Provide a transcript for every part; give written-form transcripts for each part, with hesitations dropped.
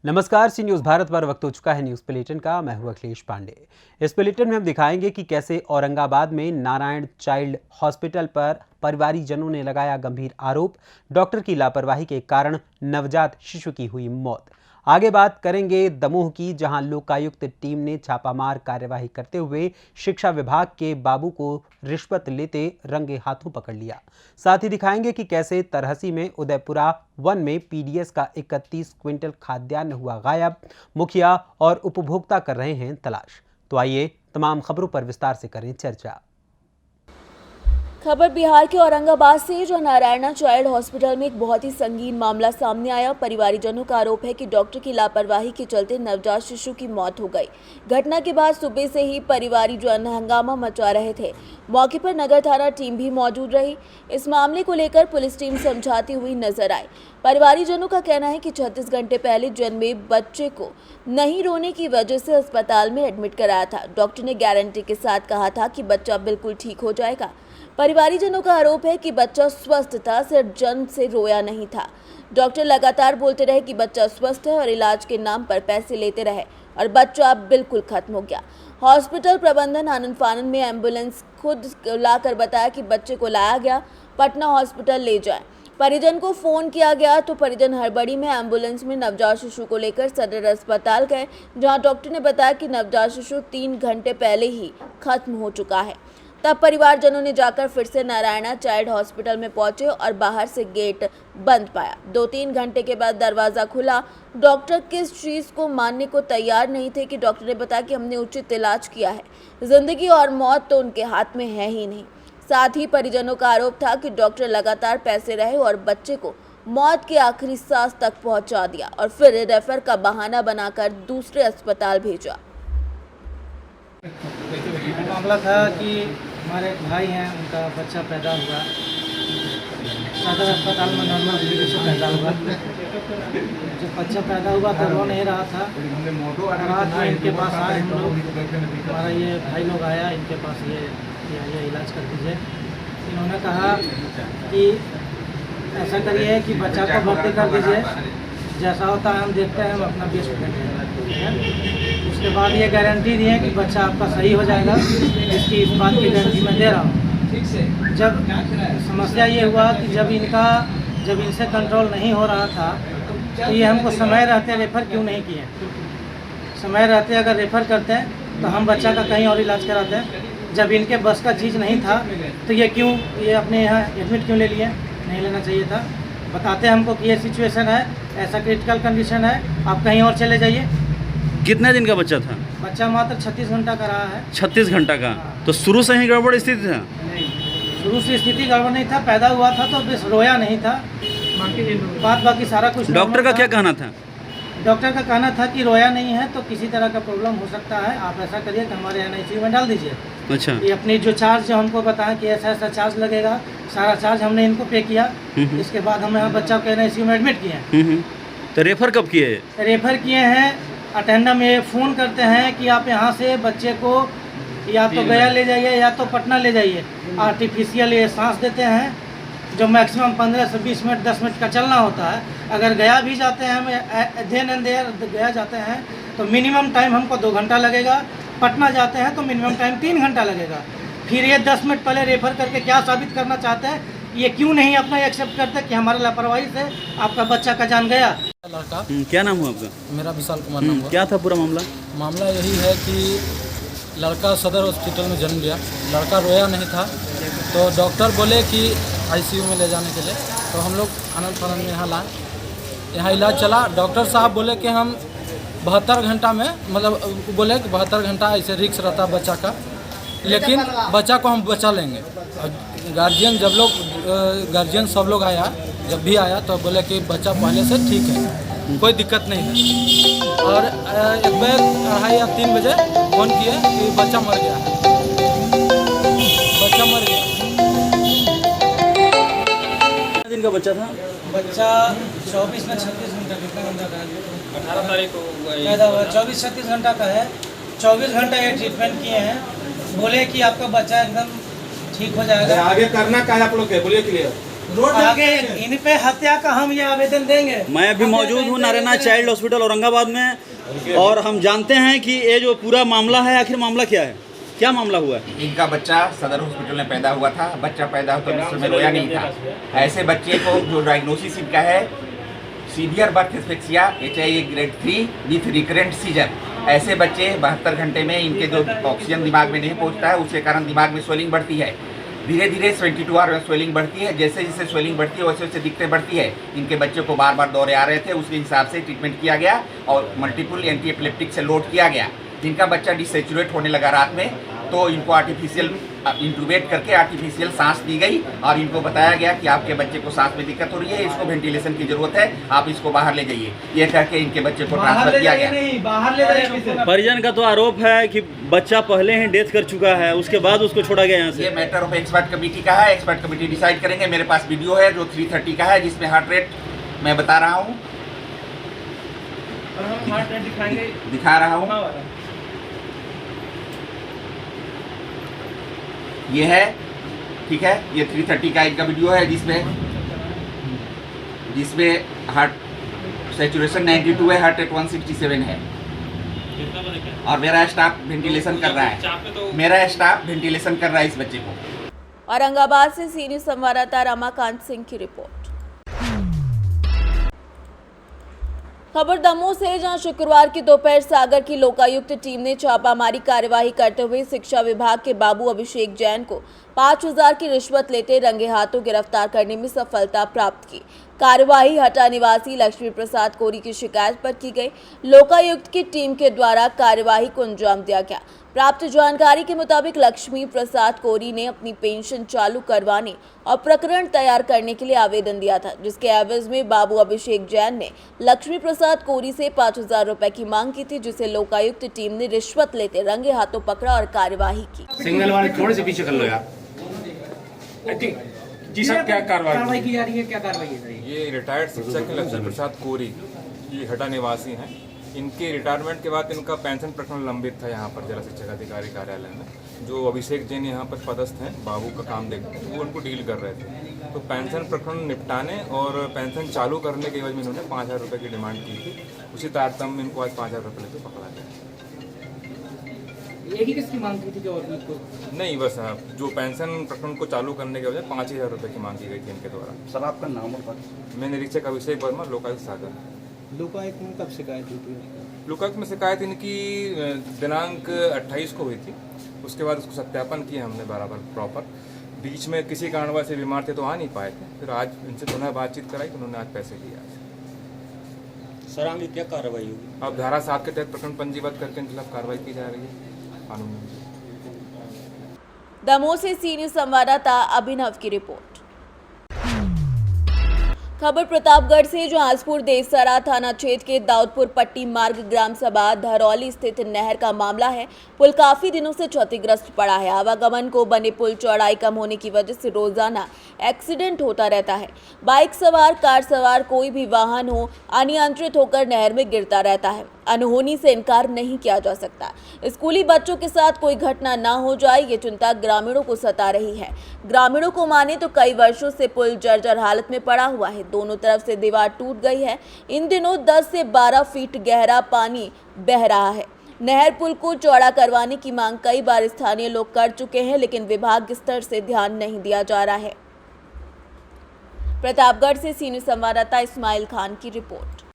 नमस्कार, सी न्यूज़ भारत पर वक्त हो चुका है न्यूज़ बुलेटिन का। मैं हूं अखिलेश पांडे। इस बुलेटिन में हम दिखाएंगे कि कैसे औरंगाबाद में नारायण चाइल्ड हॉस्पिटल पर परिवारीजनों ने लगाया गंभीर आरोप। डॉक्टर की लापरवाही के कारण नवजात शिशु की हुई मौत। आगे बात करेंगे दमोह की, जहां लोकायुक्त टीम ने छापामार कार्यवाही करते हुए शिक्षा विभाग के बाबू को रिश्वत लेते रंगे हाथों पकड़ लिया। साथ ही दिखाएंगे कि कैसे तरहसी में उदयपुरा वन में पीडीएस का 31 क्विंटल खाद्यान्न हुआ गायब। मुखिया और उपभोक्ता कर रहे हैं तलाश। तो आइए तमाम खबरों पर विस्तार से करें चर्चा। खबर बिहार के औरंगाबाद से, जो नारायणा चाइल्ड हॉस्पिटल में एक बहुत ही संगीन मामला सामने आया। परिवारीजनों का आरोप है कि डॉक्टर की लापरवाही के चलते नवजात शिशु की मौत हो गई। घटना के बाद सुबह से ही परिवारीजन हंगामा मचा रहे थे। मौके पर नगर थाना टीम भी मौजूद रही। इस मामले को लेकर पुलिस टीम समझाती हुई नजर आई। परिवारीजनों का कहना है कि 36 घंटे पहले जन्मे बच्चे को नहीं रोने की वजह से अस्पताल में एडमिट कराया था। डॉक्टर ने गारंटी के साथ कहा था कि बच्चा बिल्कुल ठीक हो जाएगा। परिवारीजनों का आरोप है कि बच्चा स्वस्थ था, सिर्फ जन्म से रोया नहीं था। डॉक्टर लगातार बोलते रहे कि बच्चा स्वस्थ है और इलाज के नाम पर पैसे लेते रहे और बच्चा अब बिल्कुल खत्म हो गया। हॉस्पिटल प्रबंधन आनन फानन में एम्बुलेंस खुद लाकर बताया कि बच्चे को लाया गया, पटना हॉस्पिटल ले जाए। परिजन को फोन किया गया तो परिजन हड़बड़ी में एम्बुलेंस में नवजात शिशु को लेकर सदर अस्पताल गए, जहां डॉक्टर ने बताया कि नवजात शिशु 3 घंटे पहले ही खत्म हो चुका है। तब परिवारजनों ने जाकर फिर से नारायणा चाइल्ड हॉस्पिटल में पहुंचे और बाहर से गेट बंद पाया। 2-3 घंटे के बाद दरवाज़ा खुला। डॉक्टर किस चीज़ को मानने को तैयार नहीं थे कि डॉक्टर ने बताया कि हमने उचित इलाज किया है, जिंदगी और मौत तो उनके हाथ में है ही नहीं। साथ ही परिजनों का आरोप था कि डॉक्टर लगातार पैसे रहे और बच्चे को मौत के आखिरी सांस तक पहुंचा दिया और फिर रेफर का बहाना बनाकर दूसरे अस्पताल भेजा। मामला था कि हमारे एक भाई हैं, उनका बच्चा पैदा हुआ सदर अस्पताल में नॉर्मल डिलीवरी से पैदा हुआ। जब बच्चा पैदा हुआ तो रो नहीं रहा था। रात में इनके पास आए हम लोग, हमारा ये भाई लोग आया इनके पास, ये इलाज कर दीजिए। इन्होंने कहा कि ऐसा करिए कि बच्चा को भर्ती कर दीजिए, जैसा होता है हम देखते हैं, हम अपना बेस्ट देंगे। उसके बाद ये गारंटी दी है कि बच्चा आपका सही हो जाएगा, इसकी इस बात की गारंटी मैं दे रहा हूँ। जब समस्या ये हुआ कि जब इनसे कंट्रोल नहीं हो रहा था तो ये हमको समय रहते रेफ़र क्यों नहीं किए। समय रहते अगर रेफ़र करते हैं तो हम बच्चा का कहीं और इलाज कराते हैं। जब इनके बस का चीज़ नहीं था तो ये अपने यहाँ एडमिट क्यों ले लिए, नहीं लेना चाहिए था। बताते हमको कि ये सिचुएशन है, ऐसा क्रिटिकल कंडीशन है, आप कहीं और चले जाइए। कितने दिन का बच्चा था? बच्चा मात्र 36 घंटा का रहा है। 36 घंटा का? तो शुरू से ही गड़बड़ स्थिति था? नहीं, शुरू से स्थिति गड़बड़ नहीं था। पैदा हुआ था तो बस रोया नहीं था, बाकी सारा कुछ। डॉक्टर का क्या कहना था? डॉक्टर का कहना था कि रोया नहीं है तो किसी तरह का प्रॉब्लम हो सकता है, आप ऐसा करिए कि हमारे NICU में डाल दीजिए। अच्छा। ये अपनी जो चार्ज जो हमको बताया कि ऐसा चार्ज लगेगा, सारा चार्ज हमने इनको पे किया। इसके बाद हम यहाँ बच्चा को NICU में एडमिट किए। तो रेफर कब किए? रेफर किए हैं, अटेंडम में फ़ोन करते हैं कि आप यहाँ से बच्चे को या तो गया ले जाइए या तो पटना ले जाइए। आर्टिफिशियल ये सांस देते हैं जो मैक्सिमम 15 से 20 मिनट 10 मिनट का चलना होता है। अगर गया भी जाते हैं हम देन एंड देयर गया जाते हैं तो मिनिमम टाइम हमको 2 घंटा लगेगा। पटना जाते हैं तो मिनिमम टाइम 3 घंटा लगेगा। फिर ये 10 मिनट पहले रेफर करके क्या साबित करना चाहते हैं, ये क्यों नहीं अपना एक्सेप्ट करते कि हमारे लापरवाही से आपका बच्चा का जान गया। लड़का, क्या नाम हुआ आपका? मेरा विशाल कुमार नाम हुआ। क्या था पूरा मामला? मामला यही है कि लड़का सदर हॉस्पिटल में जन्म लिया, लड़का रोया नहीं था तो डॉक्टर बोले कि ICU में ले जाने के लिए, तो हम लोग आनंद फानन में यहाँ लाए। यहाँ इलाज चला। डॉक्टर साहब बोले कि हम 72 घंटा में, मतलब बोले कि 72 घंटा ऐसे रिस्क रहता है बच्चा का, लेकिन बच्चा को हम बचा लेंगे। गार्जियन गार्जियन सब लोग आया, जब भी आया तो बोले कि बच्चा पहले से ठीक है, कोई दिक्कत नहीं है। और एक बार 2:30 या 3 बजे फ़ोन किए कि बच्चा मर गया है, बच्चा मर गया। कितने दिन का बच्चा था? बच्चा 24 में 36 घंटा, कितना घंटा का है? 18 तारीख को पैदा हुआ 24-36 घंटा का है। 24 घंटा ये ट्रीटमेंट किए हैं। बोले कि आपका बच्चा एकदम ठीक हो जाएगा। आगे करना क्या है आप लोग के, बोलिए क्लियर। आगे इन पे हत्या का हम ये आवेदन देंगे। मैं अभी मौजूद हूँ नारायण चाइल्ड हॉस्पिटल औरंगाबाद में, और हम जानते हैं कि ये जो पूरा मामला है, आखिर मामला क्या है, क्या मामला हुआ है? इनका बच्चा सदर हॉस्पिटल में पैदा हुआ था। बच्चा पैदा होकर उस समय रोया नहीं था। ऐसे बच्चे को जो डायग्नोसिस इनका है severe birth asphyxia HIA grade 3 with recurrent seizure. ऐसे बच्चे 72 घंटे में इनके जो ऑक्सीजन दिमाग में नहीं पहुंचता है, उसके कारण दिमाग में स्वेलिंग बढ़ती है। धीरे धीरे 72 आवर में स्वेलिंग बढ़ती है। जैसे जैसे स्वेलिंग बढ़ती है वैसे वैसे दिक्कतें बढ़ती है। इनके बच्चे को बार बार दौरे आ रहे थे, उसके हिसाब से ट्रीटमेंट किया गया और मल्टीपल एंटी एपिलेप्टिक से लोड किया गया। जिनका बच्चा डिसेचुरेट होने लगा रात में, तो इनको आर्टिफिशियल इंटूबेट करके आर्टिफिशियल सांस दी गई और इनको बताया गया कि आपके बच्चे को सांस में दिक्कत हो रही है, इसको वेंटिलेशन की जरूरत है, आप इसको बाहर ले जाइए। ये कह के इनके बच्चे को ट्रांसफर किया गया। नहीं, बाहर ले जाइए। परिजन का तो आरोप है कि बच्चा पहले ही डेथ कर चुका है, उसके बाद उसको छोड़ा गया यहाँ ये से। मैटर ऑफ एक्सपर्ट कमेटी का है। एक्सपर्ट कमेटी डिसाइड करेंगे। मेरे पास वीडियो है जो 330 का है, जिसमें हार्ट रेट मैं बता रहा हूँ, दिखा रहा हूँ। ये है, ठीक है, ये 330 का इनका वीडियो है जिसमें हार्ट सैचुरेशन 92 है, हार्ट रेट 167 है और मेरा स्टाफ वेंटिलेशन कर रहा है। मेरा स्टाफ वेंटिलेशन कर रहा है इस बच्चे को। औरंगाबाद से सीनियर संवाददाता रमाकांत सिंह की रिपोर्ट। खबर दमोह से, जहां शुक्रवार की दोपहर सागर की लोकायुक्त टीम ने छापामारी कार्यवाही करते हुए शिक्षा विभाग के बाबू अभिषेक जैन को 5,000 की रिश्वत लेते रंगे हाथों गिरफ्तार करने में सफलता प्राप्त की। कार्यवाही हटा निवासी लक्ष्मी प्रसाद कोरी की शिकायत पर की गई। लोकायुक्त की टीम के द्वारा कार्यवाही को अंजाम दिया गया। प्राप्त जानकारी के मुताबिक लक्ष्मी प्रसाद कोरी ने अपनी पेंशन चालू करवाने और प्रकरण तैयार करने के लिए आवेदन दिया था, जिसके एवज में बाबू अभिषेक जैन ने लक्ष्मी प्रसाद कोरी से 5,000 रुपए की मांग की थी, जिसे लोकायुक्त टीम ने रिश्वत लेते रंगे हाथों पकड़ा और कार्यवाही की। सिग्नल वाले थोड़े से पीछे कर लो यार। जी सर, क्या कार्रवाई की जा रही है? क्या कार्रवाई है? ये रिटायर्ड शिक्षक लक्ष्मी प्रसाद कोरी, ये हटा निवासी हैं। इनके रिटायरमेंट के बाद इनका पेंशन प्रकरण लंबित था यहाँ पर जिला शिक्षा अधिकारी कार्यालय में। जो अभिषेक जैन यहाँ पर पदस्थ हैं, बाबू का काम देखते हैं, वो उनको डील कर रहे थे। तो पेंशन प्रकरण निपटाने और पेंशन चालू करने के एवज में इन्होंने 5,000 रुपये की डिमांड की थी। उसी तारतम्य में इनको आज 5,000 रुपये लेकर पकड़ा गया। एक ही किसकी मांग की थी कि और नहीं, बस जो पेंशन प्रकरण को चालू करने के वजह 5,000 रुपये की मांग की गई थी इनके द्वारा। सर, आपका नाम और पता? मैं निरीक्षक अभिषेक वर्मा, लोकायुक्त सागर। लोकायुक्त में कब शिकायत हुई थी? लोकायुक्त में शिकायत इनकी दिनांक 28 को हुई थी। उसके बाद उसको सत्यापन किया हमने बराबर प्रॉपर। बीच में किसी कारणवश से बीमार थे तो आ नहीं पाए थे। फिर आज इनसे पुनः बातचीत कराई तो उन्होंने आज पैसे दिए। सर, आगे क्या कार्रवाई होगी? अब धारा 7 के तहत प्रकरण पंजीबद्ध करके इनके खिलाफ कार्रवाई की जा रही है कानून में। दमोह से सीनियर संवाददाता अभिनव की रिपोर्ट। खबर प्रतापगढ़ से, जो आजपुर देसरा थाना क्षेत्र के दाऊदपुर पट्टी मार्ग ग्राम सभा धरौली स्थित नहर का मामला है। पुल काफी दिनों से क्षतिग्रस्त पड़ा है। आवागमन को बने पुल चौड़ाई कम होने की वजह से रोजाना एक्सीडेंट होता रहता है। बाइक सवार, कार सवार, कोई भी वाहन हो, अनियंत्रित होकर नहर में गिरता रहता है। अनहोनी से इनकार नहीं किया जा सकता। स्कूली बच्चों के साथ कोई घटना ना हो जाए, ये चिंता ग्रामीणों को सता रही है। ग्रामीणों को माने तो कई वर्षों से पुल जर्जर हालत में पड़ा हुआ है। दोनों तरफ से दीवार टूट गई है। इन दिनों 10 से 12 फीट गहरा पानी बह रहा है। नहर पुल को चौड़ा करवाने की मांग कई बार स्थानीय लोग कर चुके हैं, लेकिन विभाग स्तर से ध्यान नहीं दिया जा रहा है। प्रतापगढ़ से सीनियर संवाददाता इस्माइल खान की रिपोर्ट।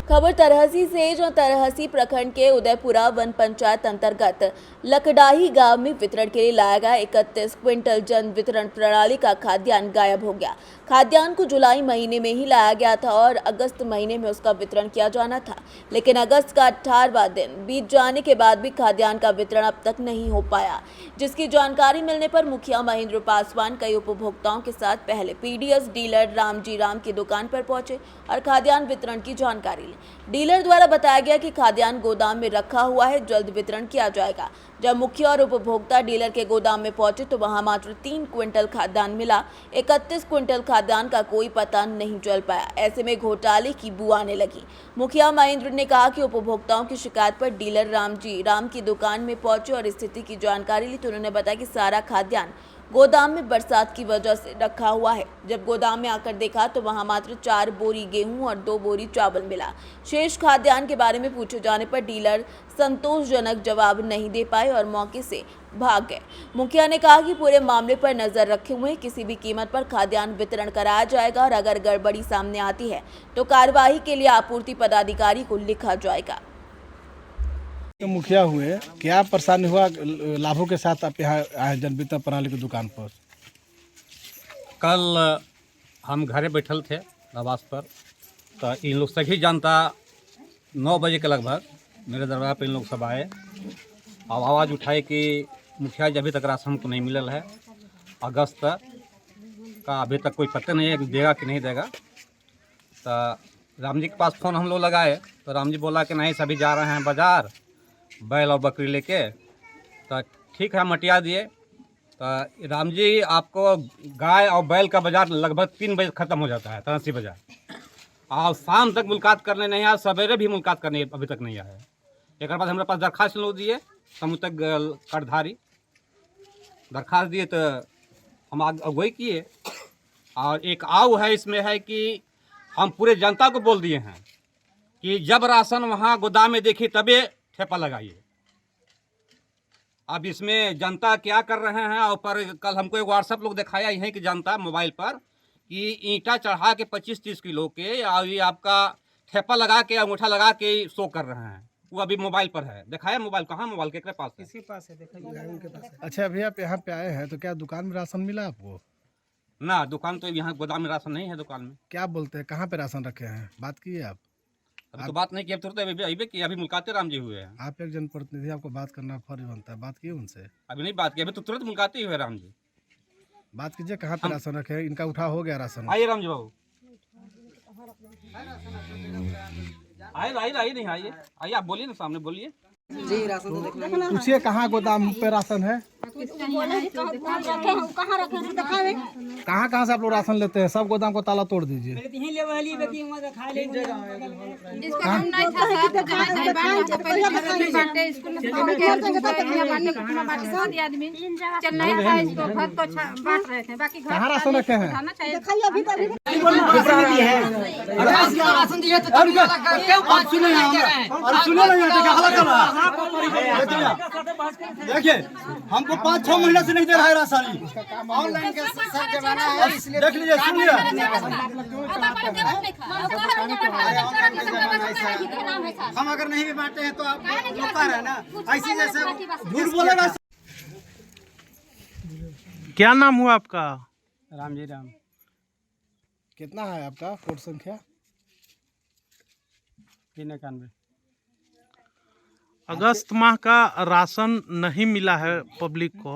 खबर तरहसी से, जो तरहसी प्रखंड के उदयपुरा वन पंचायत अंतर्गत लकडाही गांव में वितरण के लिए लाया गया 31 क्विंटल जन वितरण प्रणाली का खाद्यान्न गायब हो गया। खाद्यान्न को जुलाई महीने में ही लाया गया था और अगस्त महीने में उसका वितरण किया जाना था, लेकिन अगस्त का 18वां दिन बीत जाने के बाद भी खाद्यान्न का वितरण अब तक नहीं हो पाया, जिसकी जानकारी मिलने पर मुखिया महेंद्र पासवान कई उपभोक्ताओं के साथ पहले पीडीएस डीलर रामजी राम की दुकान पर पहुंचे और खाद्यान्न वितरण की जानकारी ली। डीलर द्वारा बताया गया कि खाद्यान्न गोदाम में रखा हुआ है, जल्द वितरण किया जाएगा। जब मुखिया और उपभोक्ता डीलर के गोदाम में पहुंचे तो वहां मात्र 3 क्विंटल खाद्यान्न मिला। 31 क्विंटल खाद्यान्न का कोई पता नहीं चल पाया। ऐसे में घोटाले की बू आने लगी। मुखिया महेंद्र ने कहा कि उपभोक्ताओं की शिकायत पर डीलर रामजी राम की दुकान में पहुंचे और स्थिति की जानकारी ली तो उन्होंने बताया कि सारा खाद्यान्न गोदाम में बरसात की वजह से रखा हुआ है। जब गोदाम में आकर देखा तो वहां मात्र 4 बोरी गेहूं और 2 बोरी चावल मिला। शेष खाद्यान्न के बारे में पूछे जाने पर डीलर संतोषजनक जवाब नहीं दे पाए और मौके से भाग गए। मुखिया ने कहा कि पूरे मामले पर नजर रखे हुए किसी भी कीमत पर खाद्यान्न वितरण कराया जाएगा और अगर गड़बड़ी सामने आती है तो कार्यवाही के लिए आपूर्ति पदाधिकारी को लिखा जाएगा। तो मुखिया हुए, क्या परेशानी हुआ लाभों के साथ आप यहाँ आए जन वितरण प्रणाली की दुकान पर? कल हम घरे बैठल थे आवास पर, तो इन लोग सभी जनता 9 बजे के लगभग मेरे दरवाजा पर इन लोग सब आए और आवाज़ उठाई कि मुखिया जी अभी तक राशन को नहीं मिलल है, अगस्त का अभी तक कोई पता नहीं है कि देगा कि नहीं देगा। तो राम जी के पास फ़ोन हम लोग लगाए तो राम जी बोला कि नहीं सभी जा रहे हैं बाज़ार बैल और बकरी लेके। तो ठीक है मटिया दिए। तो राम जी आपको गाय और बैल का बाज़ार लगभग 3 बजे ख़त्म हो जाता है, तहसील बाज़ार, और शाम तक मुलाकात करने नहीं आया, सवेरे भी मुलाकात करने अभी तक नहीं आया। एक बाद हमारे पास दरख्वास्त लोग दिए समूह तक कर्णधारी दरख्वास्त दिए, तो हम अगुवाई किए। और एक आव है इसमें है कि हम पूरे जनता को बोल दिए हैं कि जब राशन वहाँ गोदाम में देखिए तभी ठेपा लगाइए। अब इसमें जनता क्या कर रहे हैं, और पर कल हमको एक व्हाट्सएप लोग दिखाया है कि जनता मोबाइल पर कि ईंटा चढ़ा के 25-30 किलो के और ये आपका ठेपा लगा के अंगूठा लगा के शो कर रहे हैं। वो अभी मोबाइल पर है, दिखाया मोबाइल, कहाँ मोबाइल के पास है? किसी पास है, देखिए। अच्छा, अभी आप यहाँ पे आए हैं तो क्या दुकान में राशन मिला आपको? ना, दुकान तो यहाँ गोदाम में राशन नहीं है। दुकान में क्या बोलते हैं, कहाँ पे राशन रखे हैं? बात की है आप? अभी तो बात नहीं की, अब तुरंत अभी मुलाकातें राम जी हुए हैं। आप एक जनप्रतिनिधि, आपको बात करना फर्ज बनता है, बात की उनसे? अभी नहीं बात की, अभी तो तुरंत मुलाकातें हुए राम जी। बात कीजिए, कहाँ पे राशन रखे हैं? इनका उठा हो गया राशन? आइए राम जी बाबू, आइए नहीं आइए आप बोलिए ना, सामने बोलिए। पूछिए कहाँ गोदाम पे राशन है? कहाँ से आप लोग राशन लेते हैं? सब गोदाम को ताला तोड़ दीजिए। कहाँ राशन रखे हैं? देखिए हमको 5-6 महीना से नहीं दे रहा है राशन। ऑनलाइन के जमाना है, इसलिए देख लीजिए, सुन लिया। हम अगर नहीं भी बांटे हैं तो आप होता है ना, ऐसी जैसे झूठ बोलेगा। क्या नाम हुआ आपका? राम जी राम। कितना है आपका कोड संख्या? 391। अगस्त माह का राशन नहीं मिला है पब्लिक को,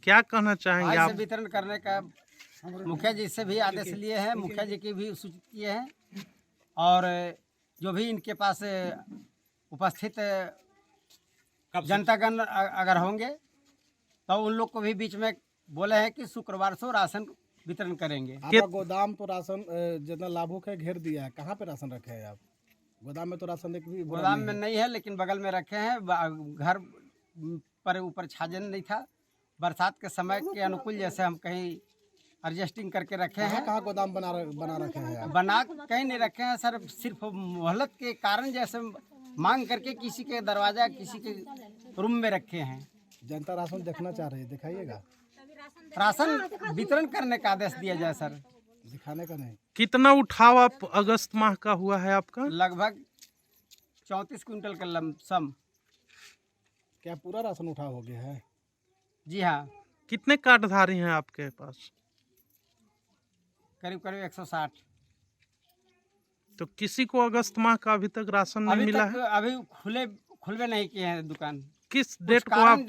क्या कहना चाहेंगे आप? वितरण करने का मुखिया जी से भी आदेश लिए हैं, मुखिया जी की भी सूचित किए हैं, और जो भी इनके पास उपस्थित जनतागण अगर होंगे तो उन लोग को भी बीच में बोले हैं कि शुक्रवार से राशन वितरण करेंगे। आपका गोदाम तो राशन जितना लाभुक है घेर दिया है, कहाँ पे राशन रखे हैं आप? गोदाम में तो राशन एक भी गोदाम में नहीं है, लेकिन बगल में रखे हैं। घर पर ऊपर छाजन नहीं था, बरसात के समय के अनुकूल जैसे हम कहीं एडजस्टिंग करके रखे हैं। कहाँ गोदाम बना रखे हैं आप? बना कहीं नहीं रखे हैं सर, सिर्फ मोहल्लत के कारण जैसे मांग करके किसी के दरवाजा किसी के रूम में रखे हैं। जनता राशन देखना चाह रही है, दिखाइएगा। राशन वितरण करने का आदेश दिया जाए सर, दिखाने का नहीं। कितना उठाव आप अगस्त माह का हुआ है आपका? लगभग 34 क्विंटल का लमसम। क्या पूरा राशन उठा हो गया है? जी हाँ। कितने कार्डधारी हैं आपके पास? करीब 160। तो किसी को अगस्त माह का अभी तक राशन नहीं मिला है? अभी खुलवे नहीं किए हैं दुकान। किस डेट को आप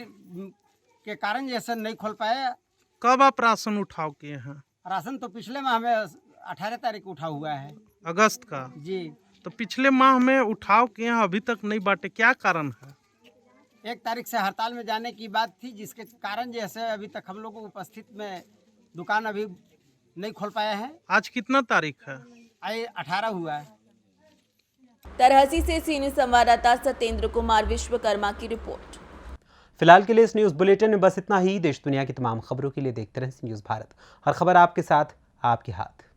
के कारण जैसे नहीं खोल पाए। कब आप राशन उठाव किए हैं? राशन तो पिछले माह में 18 तारीख उठा हुआ है, अगस्त का। जी। तो पिछले माह में उठाव किए हैं, अभी तक नहीं बांटे, क्या कारण है? 1 तारीख से हड़ताल में जाने की बात थी, जिसके कारण जैसे अभी तक हम लोग उपस्थित में दुकान अभी नहीं खोल पाए हैं। आज कितना तारीख है? आज 18 हुआ है। तरहसी से सीनियर संवाददाता सत्येंद्र कुमार विश्वकर्मा की रिपोर्ट। फिलहाल के लिए इस न्यूज़ बुलेटिन में बस इतना ही। देश दुनिया की तमाम खबरों के लिए देखते रहें न्यूज़ भारत। हर खबर आपके साथ, आपके हाथ।